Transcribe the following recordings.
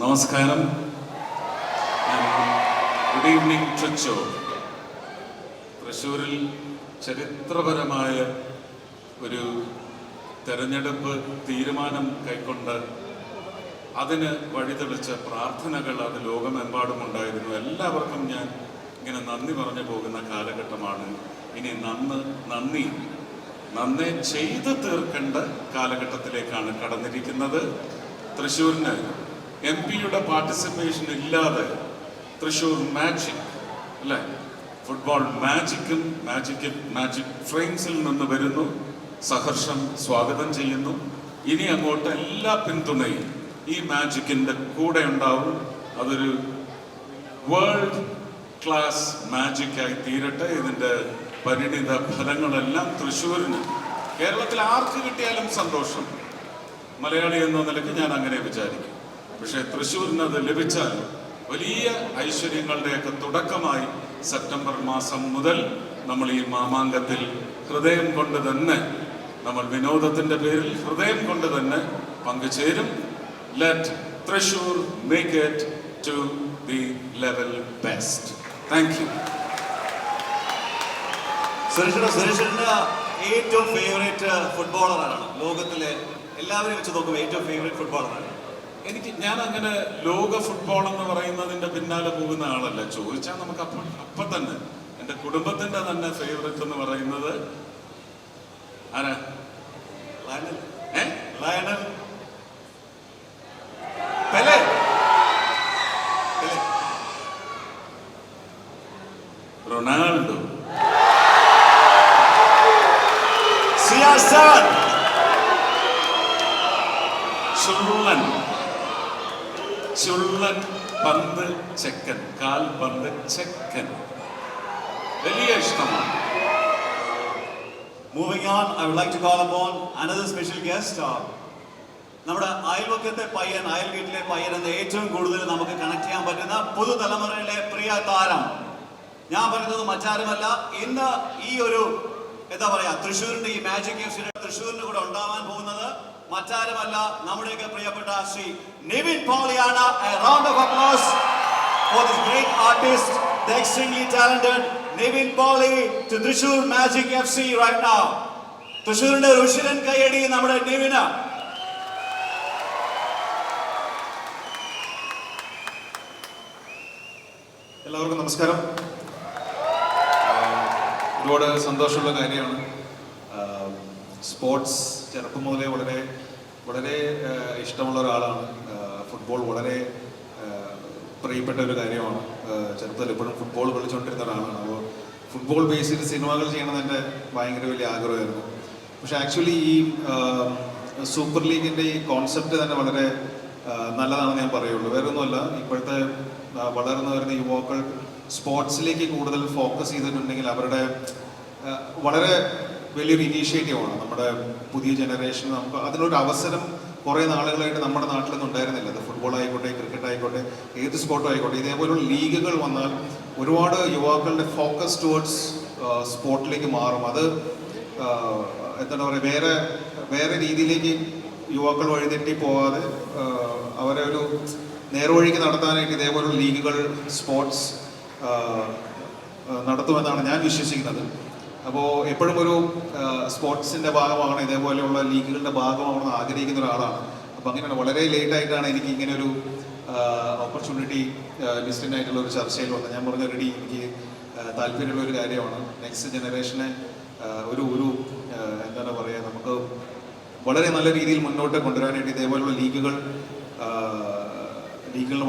നമസ്കാരം. Good evening Thrissur. തൃശ്ശൂരിൽ ചരിത്രപരമായ ഒരു തെരഞ്ഞെടുപ്പ് തീരുമാനം കൈക്കൊണ്ട് അതിന് വഴിതെളിച്ച പ്രാർത്ഥനകൾ അത് ലോകമെമ്പാടുമുണ്ടായിരുന്നു. എല്ലാവർക്കും ഞാൻ ഇങ്ങനെ നന്ദി പറഞ്ഞു പോകുന്ന കാലഘട്ടമാണ്. ഇനി നന്നേ ചെയ്തു തീർക്കേണ്ട കാലഘട്ടത്തിലേക്കാണ് കടന്നിരിക്കുന്നത്. തൃശ്ശൂരിന് MP-യുടെ പാർട്ടിസിപ്പേഷൻ ഇല്ലാതെ തൃശ്ശൂർ മാജിക് അല്ലേ, ഫുട്ബോൾ മാജിക് ഫ്രെയിംസിൽ നിന്ന് വരുന്നു. സഹർഷം സ്വാഗതം ചെയ്യുന്നു. ഇനി അങ്ങോട്ട് എല്ലാ പിന്തുണയും ഈ മാജിക്കിന്റെ കൂടെ ഉണ്ടാവും. അതൊരു വേൾഡ് ക്ലാസ് മാജിക്കായി തീരട്ടെ. ഇതിന്റെ പരിണിത ഫലങ്ങളെല്ലാം തൃശ്ശൂരിന്, കേരളത്തിൽ ആർക്ക് കിട്ടിയാലും സന്തോഷം. മലയാളി എന്ന നിലയ്ക്ക് ഞാൻ അങ്ങനെ വിചാരിക്കും. പക്ഷെ തൃശ്ശൂരിന് അത് ലഭിച്ചാൽ വലിയ ഐശ്വര്യങ്ങളുടെയൊക്കെ തുടക്കമായി സെപ്റ്റംബർ മാസം മുതൽ നമ്മൾ ഈ മാമാങ്കത്തിൽ ഹൃദയം കൊണ്ട് തന്നെ, നമ്മൾ വിനോദത്തിന്റെ പേരിൽ ഹൃദയം കൊണ്ട് തന്നെ പങ്കുചേരും. Let Thrissur make it to the level best. Thank you. സുരേഷിന്റെ ഏറ്റവും ഫേവറേറ്റ് ഫുട്ബോളറാണ് ലോകത്തിലെ എല്ലാവരും വെച്ച് നോക്കുമ്പോൾ ഏറ്റവും ഫേവറേറ്റ് ഫുട്ബോളറാണ്? ഞാൻ അങ്ങനെ ലോക ഫുട്ബോൾ എന്ന് പറയുന്നതിന്റെ പിന്നാലെ പോകുന്ന ആളല്ല. ചോദിച്ചാൽ നമുക്ക് അപ്പം തന്നെ എൻ്റെ കുടുംബത്തിന്റെ തന്നെ ഫേവറേറ്റ് എന്ന് പറയുന്നത് ആരാ? Lionel Pele. റൊണാൾഡോ. CR7. ചുള്ളൻ പന്ത് ചെക്കൻ, കാൽ പന്ത് ചെക്കൻ, വലിയ ഇഷ്ടമാണ്. Moving on, I would like to call upon another special guest. നമ്മുടെ അയൽവക്കത്തെ പയ്യൻ, അയൽ വീട്ടിലെ പയ്യൻ എന്ന ഏറ്റവും കൂടുതൽ നമുക്ക് കണക്ട് ചെയ്യാൻ പറ്റുന്ന പുതുതലമുറയിലെ പ്രിയ താരം. ഞാൻ പറയുന്നത് മറ്റാരുമല്ല, ഇന്ന് ഈ ഒരു എന്താ പറയാ തൃശ്ശൂരിന്റെ ഈ മാജിക് തൃശ്ശൂരിന് കൂടെ ഉണ്ടാവാൻ പോകുന്നത് മറ്റാരുമല്ല, നമ്മുടെയൊക്കെ പ്രിയപ്പെട്ട Shri Nivin പോളിയാണ്. A round of applause for this great artist, the extremely talented Nivin Pauly to Thrissur Magic FC right now. തൃശ്ശൂരിന്റെ ഋഷിരൻ കൈയടി നമ്മുടെ നിവിന്. എല്ലാവർക്കും നമസ്കാരം. ഒരുപാട് സന്തോഷമുള്ള കാര്യമാണ്. സ്പോർട്സ് ചെറുപ്പം മുതലേ വളരെ ഇഷ്ടമുള്ള ഒരാളാണ്. ഫുട്ബോൾ വളരെ പ്രിയപ്പെട്ട ഒരു കാര്യമാണ്. ചെറുപ്പത്തിൽ എപ്പോഴും ഫുട്ബോൾ കളിച്ചുകൊണ്ടിരുന്ന ഒരാളാണ്. അപ്പോൾ ഫുട്ബോൾ ബേസ് ചെയ്ത് സിനിമകൾ ചെയ്യണമെന്ന് എൻ്റെ ഭയങ്കര വലിയ ആഗ്രഹമായിരുന്നു. പക്ഷെ ആക്ച്വലി ഈ സൂപ്പർ ലീഗിൻ്റെ ഈ കോൺസെപ്റ്റ് തന്നെ വളരെ നല്ലതാണെന്ന് ഞാൻ പറയുള്ളൂ. വേറെ ഒന്നുമല്ല, ഇപ്പോഴത്തെ വളർന്നു വരുന്ന യുവാക്കൾ സ്പോർട്സിലേക്ക് കൂടുതൽ ഫോക്കസ് ചെയ്തിട്ടുണ്ടെങ്കിൽ അവരുടെ വളരെ വലിയൊരു ഇനീഷ്യേറ്റീവാണ്. നമ്മുടെ പുതിയ ജനറേഷൻ നമുക്ക് അതിനൊരു അവസരം കുറേ നാളുകളായിട്ട് നമ്മുടെ നാട്ടിലൊന്നും ഉണ്ടായിരുന്നില്ല. അത് ഫുട്ബോൾ ആയിക്കോട്ടെ, ക്രിക്കറ്റ് ആയിക്കോട്ടെ, ഏത് സ്പോർട്ടും ആയിക്കോട്ടെ, ഇതേപോലുള്ള ലീഗുകൾ വന്നാൽ ഒരുപാട് യുവാക്കളുടെ ഫോക്കസ് ടുവേർഡ്സ് സ്പോർട്ടിലേക്ക് മാറും. അത് എന്താണ് പറയുക, വേറെ രീതിയിലേക്ക് യുവാക്കൾ വഴിതെറ്റി പോകാതെ അവരെ ഒരു നേർവഴിക്ക് നടത്താനായിട്ട് ഇതേപോലുള്ള ലീഗുകൾ, സ്പോർട്സ് നടത്തുമെന്നാണ് ഞാൻ വിശ്വസിക്കുന്നത്. അപ്പോൾ എപ്പോഴും ഒരു സ്പോർട്സിൻ്റെ ഭാഗമാകണം, ഇതേപോലെയുള്ള ലീഗുകളുടെ ഭാഗമാകണമെന്ന് ആഗ്രഹിക്കുന്ന ഒരാളാണ്. അപ്പോൾ അങ്ങനെയാണ് വളരെ ലേറ്റായിട്ടാണ് എനിക്ക് ഇങ്ങനെ ഒരു ഓപ്പർച്യൂണിറ്റി ഡിസ്റ്റൻ്റ് ആയിട്ടുള്ള ഒരു ചർച്ചയിൽ വന്നത്. ഞാൻ പറഞ്ഞ റെഡി, എനിക്ക് താല്പര്യമുള്ള ഒരു കാര്യമാണ്. നെക്സ്റ്റ് ജനറേഷനെ ഒരു എന്താണ് പറയുക, നമുക്ക് വളരെ നല്ല രീതിയിൽ മുന്നോട്ട് കൊണ്ടുവരാനായിട്ട് ഇതേപോലുള്ള ലീഗുകൾ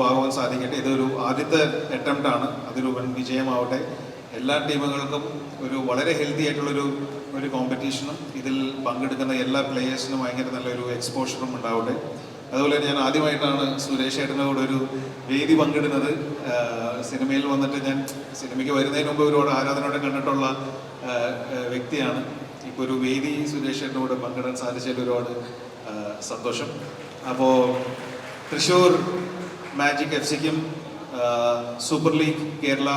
ഭാഗമാകാൻ സാധിക്കട്ടെ. ഇതൊരു ആദ്യത്തെ അറ്റംപ്റ്റാണ്. അതൊരു വൻ വിജയമാവട്ടെ. എല്ലാ ടീമുകൾക്കും ഒരു വളരെ ഹെൽത്തി ആയിട്ടുള്ളൊരു കോമ്പറ്റീഷനും ഇതിൽ പങ്കെടുക്കുന്ന എല്ലാ പ്ലേയേഴ്സിനും ഭയങ്കര നല്ലൊരു എക്സ്പോഷറും ഉണ്ടാവട്ടെ. അതുപോലെ ഞാൻ ആദ്യമായിട്ടാണ് സുരേഷ് ഏട്ടൻ്റെ കൂടെ ഒരു വേദി പങ്കിടുന്നത്. സിനിമയിൽ വന്നിട്ട് ഞാൻ സിനിമയ്ക്ക് വരുന്നതിന് മുമ്പ് ഒരുപാട് ആരാധനയോടെ കണ്ടിട്ടുള്ള വ്യക്തിയാണ്. ഇപ്പോൾ ഒരു വേദി സുരേഷ് ഏട്ടൻ്റെ കൂടെ പങ്കിടാൻ സാധിച്ചതിൽ ഒരുപാട് സന്തോഷം. അപ്പോൾ തൃശ്ശൂർ മാജിക് FC-ക്കും super league Kerala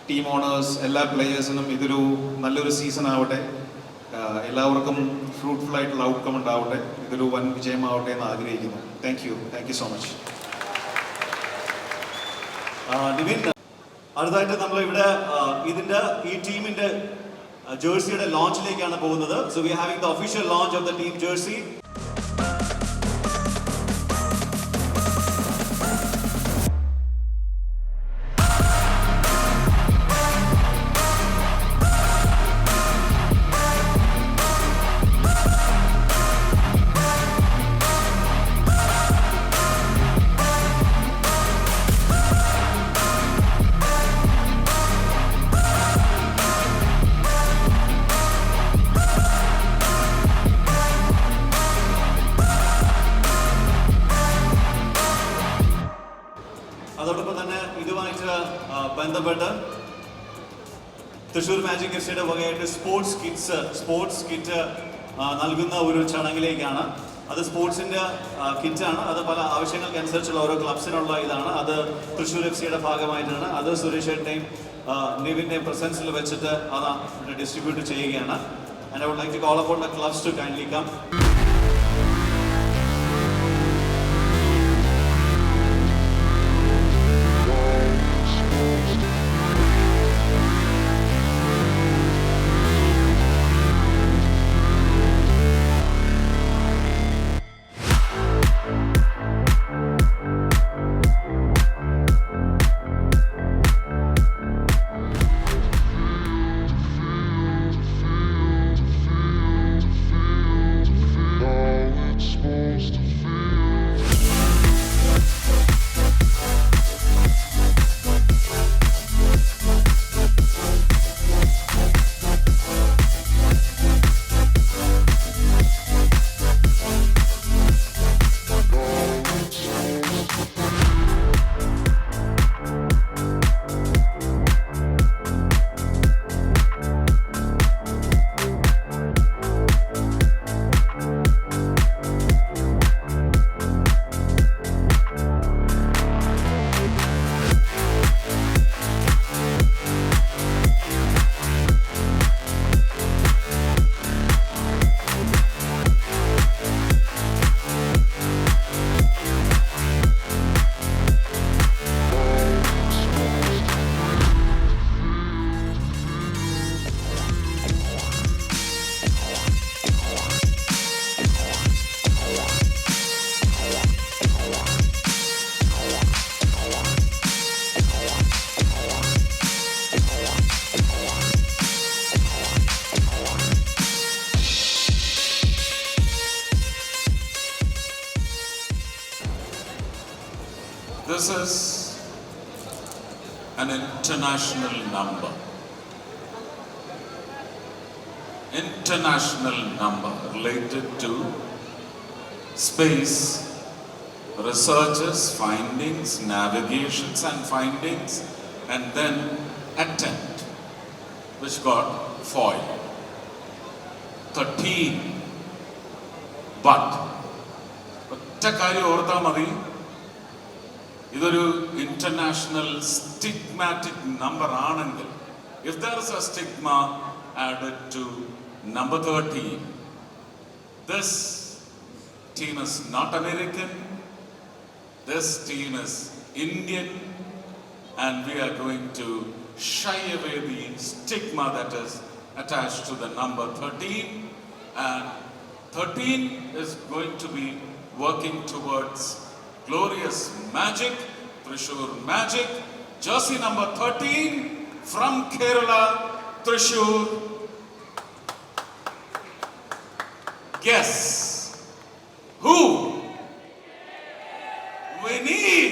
team owners എല്ലാ പ്ലേയേഴ്സിനും ഇതൊരു നല്ലൊരു സീസൺ ആവട്ടെ. എല്ലാവർക്കും ഫ്രൂട്ട്ഫുൾ ആയിട്ടുള്ള ഔട്ട്കം ഉണ്ടാവട്ടെ. ഇതൊരു വൻ വിജയമാവട്ടെ എന്ന് ആഗ്രഹിക്കുന്നു. Thank you so much. Nivin, അടുത്തായിട്ട് നമ്മൾ ഇവിടെ ഇതിന്റെ ഈ ടീമിന്റെ ജേഴ്സിയുടെ ലോഞ്ചിലേക്കാണ് പോകുന്നത്. So we are having the official launch of the team jersey. അതോടൊപ്പം തന്നെ ഇതുമായിട്ട് ബന്ധപ്പെട്ട് തൃശ്ശൂർ മാജിക് എഫ്സിയുടെ വകയായിട്ട് സ്പോർട്സ് കിറ്റ് നൽകുന്ന ഒരു ചടങ്ങിലേക്കാണ്. അത് സ്പോർട്സിന്റെ കിറ്റാണ്. അത് പല ആവശ്യങ്ങൾക്കനുസരിച്ചുള്ള ഓരോ ക്ലബ്സിനുള്ള ഇതാണ്. അത് തൃശ്ശൂർ എഫ്സിയുടെ ഭാഗമായിട്ടാണ്. അത് സുരേഷ് ഏട്ടനെയും നിവിൻ്റെയും പ്രസൻസിൽ വെച്ചിട്ട് അത് ഡിസ്ട്രിബ്യൂട്ട് ചെയ്യുകയാണ്. And I would like to call upon the clubs to kindly come. This is an international number. International number related to space, researches, findings, navigations and findings, and then attempt, which got foiled. 13. But ഒറ്റ കാര്യം ഓർത്താൽ മതി, ഇതൊരു international stigmatic number ആണെങ്കിൽ, if there is a stigma added to number 13, this team is not American, this team is Indian, and we are going to shy away the stigma that is attached to the number 13, and 13 is going to be working towards glorious magic, Thrissur Magic, jersey number 13 from Kerala, Thrissur. Guess who we need?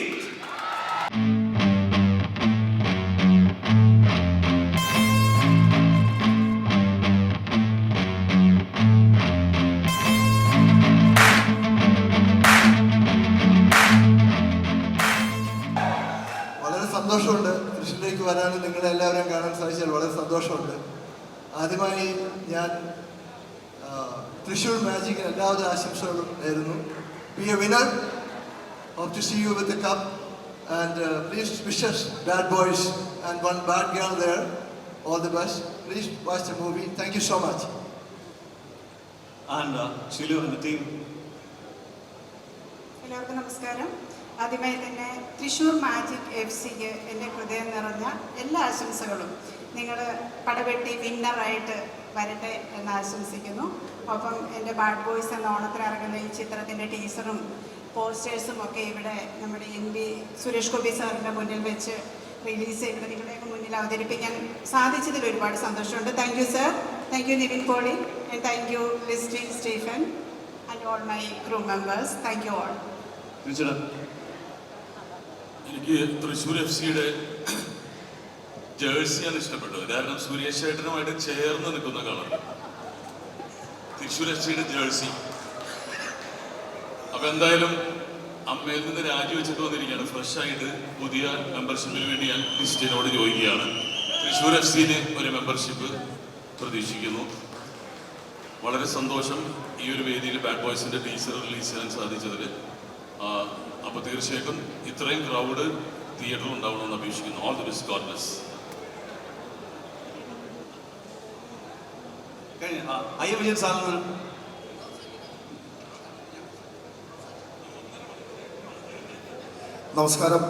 സന്തോഷമുണ്ട് തൃശ്ശൂരിലേക്ക് വരാനും നിങ്ങളെ എല്ലാവരെയും കാണാൻ സാധിച്ചാൽ വളരെ സന്തോഷമുണ്ട്. ആദ്യമായി ഞാൻ തൃശ്ശൂർ മാജിക്കിന് എല്ലാവിധ ആശംസകളും നേരുന്നു. Be a winner, hope to see you with the cup and please wishes bad boys and one bad girl there. All the best. Please watch the movie. Thank you so much. And Shilu and the team. എല്ലാവർക്കും നമസ്കാരം. ആദ്യമായി തന്നെ Thrissur magic FC-ക്ക് എൻ്റെ ഹൃദയം നിറഞ്ഞ എല്ലാ ആശംസകളും. നിങ്ങൾ പടവെട്ടി വിന്നറായിട്ട് വരട്ടെ എന്ന് ആശംസിക്കുന്നു. ഒപ്പം എൻ്റെ ബാഡ് ബോയ്സ് എന്ന ഓണത്തിന് ഇറങ്ങുന്ന ഈ ചിത്രത്തിൻ്റെ ടീസറും പോസ്റ്റേഴ്സും ഒക്കെ ഇവിടെ നമ്മുടെ MD സുരേഷ് ഗോപി സാറിൻ്റെ മുന്നിൽ വെച്ച് റിലീസ് ചെയ്ത് നിങ്ങളുടെയൊക്കെ മുന്നിൽ അവതരിപ്പിക്കാൻ സാധിച്ചതിൽ ഒരുപാട് സന്തോഷമുണ്ട്. Thank you sir, thank you Nivin Pauly, and thank you Listin Stephen and all my crew members. Thank you all. എനിക്ക് തൃശ്ശൂർ FC-യുടെ ജേഴ്സിയാണ് ഇഷ്ടപ്പെട്ടത്. കാരണം സുരേഷ് ഏട്ടനുമായിട്ട് ചേർന്ന് നിൽക്കുന്ന കളർ തൃശ്ശൂർ FC-യുടെ ജേഴ്സി. അപ്പൊ എന്തായാലും അമ്മയിൽ നിന്ന് രാജിവെച്ചിട്ട് വന്നിരിക്കുകയാണ്. ഫ്രഷ് ആയിട്ട് പുതിയ മെമ്പർഷിപ്പിന് വേണ്ടി ഞാൻ ക്രിസ്ത്യനോട് ചോദിക്കുകയാണ്. തൃശ്ശൂർ FC-ന് ഒരു മെമ്പർഷിപ്പ് പ്രതീക്ഷിക്കുന്നു. വളരെ സന്തോഷം ഈ ഒരു വേദിയിൽ ബാഡ് ബോയ്സിന്റെ ടീസർ റിലീസ് ചെയ്യാൻ സാധിച്ചതിൽ. അപ്പോൾ തീർച്ചയായിട്ടും ഇത്രയും ക്രൗഡ് തിയേറ്ററിൽ ഉണ്ടാവണമെന്ന് അപേക്ഷിക്കുന്നു. All the best, God bless. അയ്യ വിജയൻ സാറിന് നമസ്കാരം.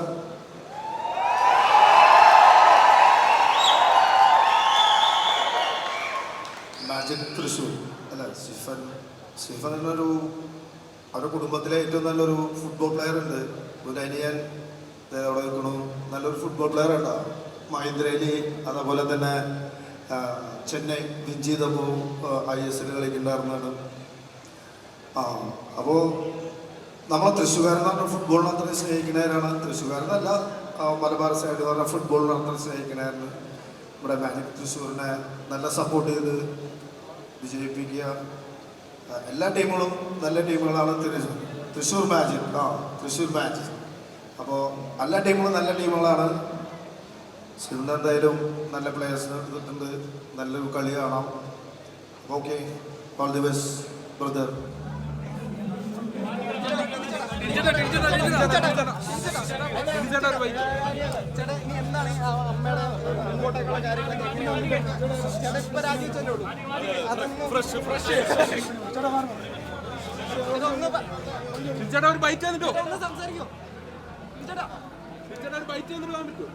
മാജിക് തൃശ്ശൂർ അല്ല, സ്റ്റീഫൻ എന്നൊരു അവരുടെ കുടുംബത്തിലെ ഏറ്റവും നല്ലൊരു ഫുട്ബോൾ പ്ലെയർ ഉണ്ട്. ഒരു അനിയൻ അവിടെ നിൽക്കണു. നല്ലൊരു ഫുട്ബോൾ പ്ലെയർ ഉണ്ടാവും. മഹേന്ദ്രയില് അതേപോലെ തന്നെ ചെന്നൈ വിൻ ചെയ്തപ്പോൾ ISL കളിക്കുന്നുണ്ടായിരുന്നാണ്. അപ്പോൾ നമ്മളെ തൃശ്ശൂർകാരെന്ന് പറഞ്ഞാൽ ഫുട്ബോളിനെ അത്രയും സ്നേഹിക്കുന്നവരാണ്. തൃശ്ശൂർകാരെന്നല്ല, മലബാർ സൈഡ് എന്ന് പറഞ്ഞാൽ ഫുട്ബോളിനെ അത്രയും സ്നേഹിക്കുന്നവരാണ്. നമ്മുടെ മാജിക് തൃശ്ശൂരിനെ നല്ല സപ്പോർട്ട് ചെയ്ത് വിജയിപ്പിക്കുക. എല്ലാ ടീമുകളും നല്ല ടീമുകളാണ്. Thrissur magic Thrissur magic. അപ്പോൾ എല്ലാ ടീമുകളും നല്ല ടീമുകളാണ്. സിന്ധു എന്തായാലും നല്ല പ്ലേയേഴ്സിനെ എടുത്തിട്ടുണ്ട്. നല്ലൊരു കളി കാണാം. Okay, all the best brother. ചേട്ടാ ഒരു ബൈറ്റ് തന്നിട്ടോ, സംസാരിക്കോ ചേട്ടാ, ഒരു ബൈറ്റ് തന്നിട്ട് പോകാൻ പറ്റുമോ?